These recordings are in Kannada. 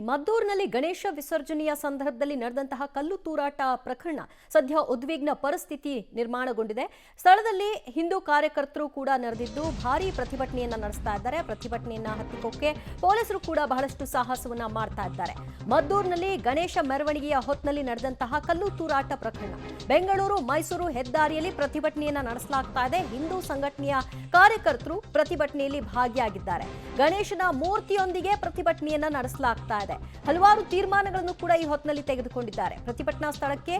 ಮದ್ದೂರಿನಲ್ಲಿ ಗಣೇಶ ವಿಸರ್ಜನೆಯ ಸಂದರ್ಭದಲ್ಲಿ ನಡೆದಂತಹ ಕಲ್ಲು ತೂರಾಟ ಪ್ರಕರಣ ಸದ್ಯ ಉದ್ವಿಗ್ನ ಪರಿಸ್ಥಿತಿ ನಿರ್ಮಾಣಗೊಂಡಿದೆ. ಸ್ಥಳದಲ್ಲಿ ಹಿಂದೂ ಕಾರ್ಯಕರ್ತರು ಕೂಡ ನೆರೆದಿದ್ದು ಭಾರೀ ಪ್ರತಿಭಟನೆಯನ್ನ ನಡೆಸ್ತಾ ಇದ್ದಾರೆ. ಪ್ರತಿಭಟನೆಯನ್ನ ಹತ್ತಿಕ್ಕೋಕೆ ಪೊಲೀಸರು ಕೂಡ ಬಹಳಷ್ಟು ಸಾಹಸವನ್ನ ಮಾಡ್ತಾ ಇದ್ದಾರೆ. ಮದ್ದೂರಿನಲ್ಲಿ ಗಣೇಶ ಮೆರವಣಿಗೆಯ ಹೊತ್ತಿನಲ್ಲಿ ನಡೆದಂತಹ ಕಲ್ಲು ತೂರಾಟ ಪ್ರಕರಣ ಬೆಂಗಳೂರು ಮೈಸೂರು ಹೆದ್ದಾರಿಯಲ್ಲಿ ಪ್ರತಿಭಟನೆಯನ್ನ ನಡೆಸಲಾಗ್ತಾ ಇದೆ. ಹಿಂದೂ ಸಂಘಟನೆಯ ಕಾರ್ಯಕರ್ತರು ಪ್ರತಿಭಟನೆಯಲ್ಲಿ ಭಾಗಿಯಾಗಿದ್ದಾರೆ. ಗಣೇಶನ ಮೂರ್ತಿಯೊಂದಿಗೆ ಪ್ರತಿಭಟನೆಯನ್ನ ನಡೆಸಲಾಗ್ತಾ ಇದೆ. ಹಲವಾರು ತೀರ್ಮಾನಗಳನ್ನು ಕೂಡ ಈ ಹೊತ್ತಿನಲ್ಲಿ ತೆಗೆದುಕೊಂಡಿದ್ದಾರೆ. ಪ್ರತಿಭಟನಾ ಸ್ಥಳಕ್ಕೆ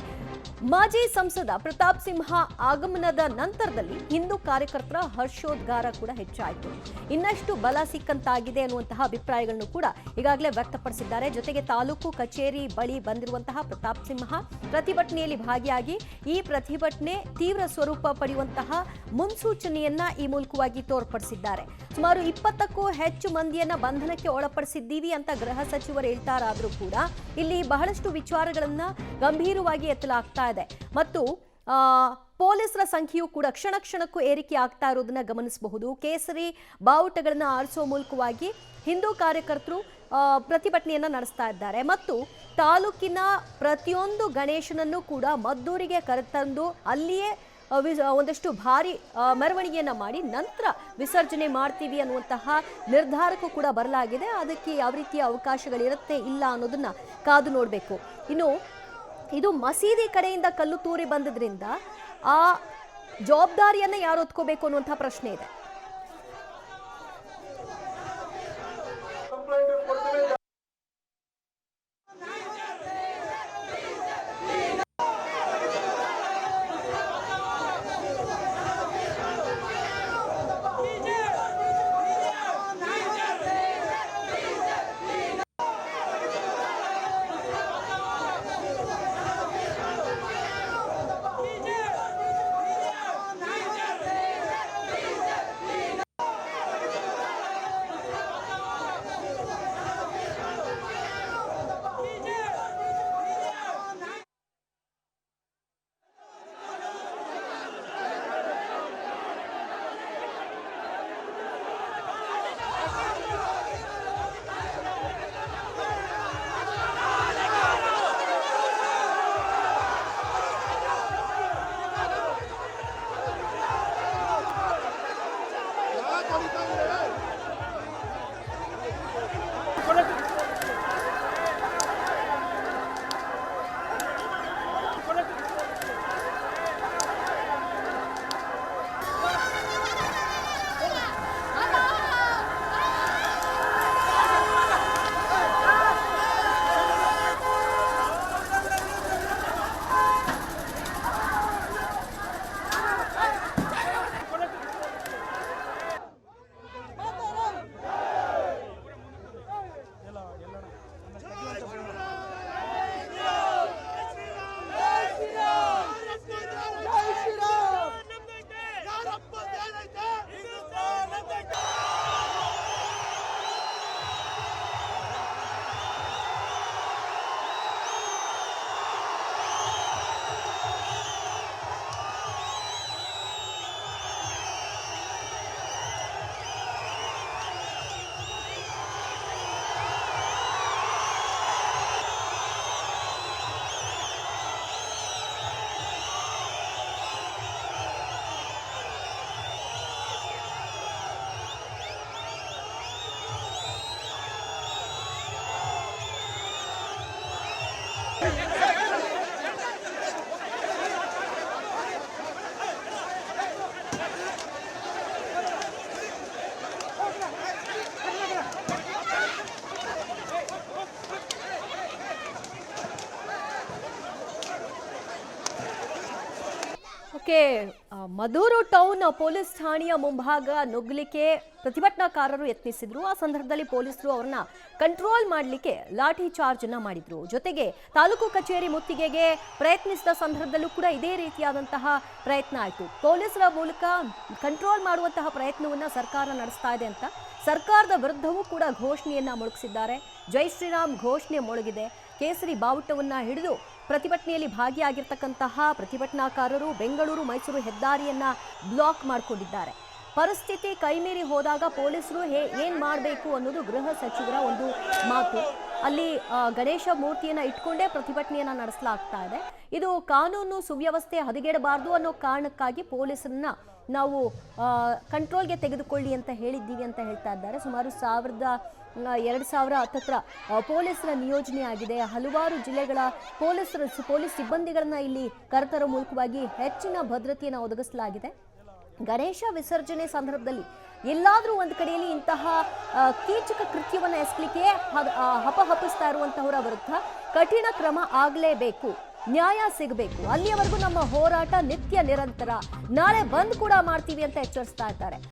ಮಾಜಿ ಸಂಸದ ಪ್ರತಾಪ್ ಸಿಂಹ ಆಗಮನದ ನಂತರದಲ್ಲಿ ಹಿಂದೂ ಕಾರ್ಯಕರ್ತರ ಹರ್ಷೋದ್ಗಾರ ಕೂಡ ಹೆಚ್ಚಾಯಿತು. ಇನ್ನಷ್ಟು ಬಲ ಸಿಕ್ಕಂತಾಗಿದೆ ಅನ್ನುವಂತಹ ಅಭಿಪ್ರಾಯಗಳನ್ನು ಕೂಡ ಈಗಾಗಲೇ ವ್ಯಕ್ತಪಡಿಸಿದ್ದಾರೆ. ಜೊತೆಗೆ ತಾಲೂಕು ಕಚೇರಿ ಬಳಿ ಬಂದಿರುವಂತಹ ಪ್ರತಾಪ್ ಸಿಂಹ ಪ್ರತಿಭಟನೆಯಲ್ಲಿ ಭಾಗಿಯಾಗಿ ಈ ಪ್ರತಿಭಟನೆ ತೀವ್ರ ಸ್ವರೂಪ ಪಡೆಯುವಂತಹ ಮುನ್ಸೂಚನೆಯನ್ನ ಈ ಮೂಲಕವಾಗಿ ತೋರ್ಪಡಿಸಿದ್ದಾರೆ. ಸುಮಾರು 20ಕ್ಕೂ ಹೆಚ್ಚು ಮಂದಿಯನ್ನ ಬಂಧನಕ್ಕೆ ಒಳಪಡಿಸಿದ್ದೀವಿ ಅಂತ ಗೃಹ ಸಚಿವರು ಹೇಳ್ತಾರಾದ್ರೂ ಕೂಡ ಇಲ್ಲಿ ಬಹಳಷ್ಟು ವಿಚಾರಗಳನ್ನ ಗಂಭೀರವಾಗಿ ಎತ್ತಲಾಗ್ತಾ ಇದೆ ಮತ್ತು ಪೊಲೀಸರ ಸಂಖ್ಯೆಯೂ ಕೂಡ ಕ್ಷಣ ಕ್ಷಣಕ್ಕೂ ಏರಿಕೆ ಆಗ್ತಾ ಇರೋದನ್ನ ಗಮನಿಸಬಹುದು. ಕೇಸರಿ ಬಾವುಟಗಳನ್ನ ಆರಿಸುವ ಮೂಲಕವಾಗಿ ಹಿಂದೂ ಕಾರ್ಯಕರ್ತರು ಪ್ರತಿಭಟನೆಯನ್ನ ನಡೆಸ್ತಾ ಇದ್ದಾರೆ ಮತ್ತು ತಾಲೂಕಿನ ಪ್ರತಿಯೊಂದು ಗಣೇಶನನ್ನು ಕೂಡ ಮದ್ದೂರಿಗೆ ಕರೆತಂದು ಅಲ್ಲಿಯೇ ಒಂದಷ್ಟು ಭಾರಿ ಮೆರವಣಿಗೆಯನ್ನ ಮಾಡಿ ನಂತರ ವಿಸರ್ಜನೆ ಮಾಡ್ತೀವಿ ಅನ್ನುವಂತಹ ನಿರ್ಧಾರಕ್ಕೂ ಕೂಡ ಬರಲಾಗಿದೆ. ಅದಕ್ಕೆ ಯಾವ ರೀತಿಯ ಅವಕಾಶಗಳಿರುತ್ತೆ ಇಲ್ಲ ಅನ್ನೋದನ್ನ ಕಾದು ನೋಡಬೇಕು. ಇನ್ನು ಇದು ಮಸೀದಿ ಕಡೆಯಿಂದ ಕಲ್ಲು ತೂರಿ ಬಂದಿದ್ರಿಂದ ಆ ಜವಾಬ್ದಾರಿಯನ್ನ ಯಾರು ಹೊತ್ಕೋಬೇಕು ಅನ್ನುವಂತಹ ಪ್ರಶ್ನೆ ಇದೆ. ಮದ್ದೂರು ಟೌನ್ ಪೊಲೀಸ್ ಠಾಣೆಯ ಮುಂಭಾಗ ನುಗ್ಗಲಿಕ್ಕೆ ಪ್ರತಿಭಟನಾಕಾರರು ಯತ್ನಿಸಿದ್ರು. ಆ ಸಂದರ್ಭದಲ್ಲಿ ಪೊಲೀಸರು ಅವರನ್ನ ಕಂಟ್ರೋಲ್ ಮಾಡಲಿಕ್ಕೆ ಲಾಠಿ ಚಾರ್ಜ್ ಅನ್ನ ಮಾಡಿದ್ರು. ಜೊತೆಗೆ ತಾಲೂಕು ಕಚೇರಿ ಮುತ್ತಿಗೆಗೆ ಪ್ರಯತ್ನಿಸಿದ ಸಂದರ್ಭದಲ್ಲೂ ಕೂಡ ಇದೇ ರೀತಿಯಾದಂತಹ ಪ್ರಯತ್ನ ಆಯಿತು. ಪೊಲೀಸರ ಮೂಲಕ ಕಂಟ್ರೋಲ್ ಮಾಡುವಂತಹ ಪ್ರಯತ್ನವನ್ನ ಸರ್ಕಾರ ನಡೆಸ್ತಾ ಇದೆ ಅಂತ ಸರ್ಕಾರದ ವಿರುದ್ಧವೂ ಕೂಡ ಘೋಷಣೆಯನ್ನ ಮೊಳಗಿಸಿದ್ದಾರೆ. ಜೈ ಶ್ರೀರಾಮ್ ಘೋಷಣೆ ಮೊಳಗಿದೆ. ಕೇಸರಿ ಬಾವುಟವನ್ನ ಹಿಡಿದು ಪ್ರತಿಭಟನೆಯಲ್ಲಿ ಭಾಗಿಯಾಗಿರ್ತಕ್ಕಂತಹ ಪ್ರತಿಭಟನಾಕಾರರು ಬೆಂಗಳೂರು ಮೈಸೂರು ಹೆದ್ದಾರಿಯನ್ನ ಬ್ಲಾಕ್ ಮಾಡಿಕೊಂಡಿದ್ದಾರೆ. ಪರಿಸ್ಥಿತಿ ಕೈಮೀರಿ ಹೋದಾಗ ಪೊಲೀಸರು ಏನ್ ಮಾಡಬೇಕು ಅನ್ನೋದು ಗೃಹ ಸಚಿವರ ಒಂದು ಮಾತು. ಅಲ್ಲಿ ಗಣೇಶ ಮೂರ್ತಿಯನ್ನ ಇಟ್ಕೊಂಡೇ ಪ್ರತಿಭಟನೆಯನ್ನ ನಡೆಸಲಾಗ್ತಾ ಇದೆ. ಇದು ಕಾನೂನು ಸುವ್ಯವಸ್ಥೆ ಹದಗೆಡಬಾರದು ಅನ್ನೋ ಕಾರಣಕ್ಕಾಗಿ ಪೊಲೀಸರನ್ನ ನಾವು ಕಂಟ್ರೋಲ್ಗೆ ತೆಗೆದುಕೊಳ್ಳಿ ಅಂತ ಹೇಳಿದ್ದೀವಿ ಅಂತ ಹೇಳ್ತಾ ಇದ್ದಾರೆ. ಸುಮಾರು 2,000 ಹತ್ತತ್ರ ಪೊಲೀಸರ ನಿಯೋಜನೆ ಆಗಿದೆ. ಹಲವಾರು ಜಿಲ್ಲೆಗಳ ಪೊಲೀಸ್ ಸಿಬ್ಬಂದಿಗಳನ್ನ ಇಲ್ಲಿ ಕರೆತರೋ ಮೂಲಕವಾಗಿ ಹೆಚ್ಚಿನ ಭದ್ರತೆಯನ್ನು ಒದಗಿಸಲಾಗಿದೆ. ಗಣೇಶ ವಿಸರ್ಜನೆ ಸಂದರ್ಭದಲ್ಲಿ ಎಲ್ಲಾದ್ರೂ ಒಂದು ಕಡೆಯಲ್ಲಿ ಇಂತಹ ಕೀಚಕ ಕೃತ್ಯವನ್ನು ಎಸಗಲಿಕ್ಕೆ ಹಪಹಪಿಸ್ತಾ ಇರುವಂತಹವರ ವಿರುದ್ಧ ಕಠಿಣ ಕ್ರಮ ಆಗಲೇಬೇಕು, ನ್ಯಾಯ ಸಿಗಬೇಕು. ಅಲ್ಲಿಯವರೆಗೂ ನಮ್ಮ ಹೋರಾಟ ನಿತ್ಯ ನಿರಂತರ. ನಾಳೆ ಬಂದ್ ಕೂಡ ಮಾಡ್ತೀವಿ ಅಂತ ಎಚ್ಚರಿಸ್ತಾ ಇದ್ದಾರೆ.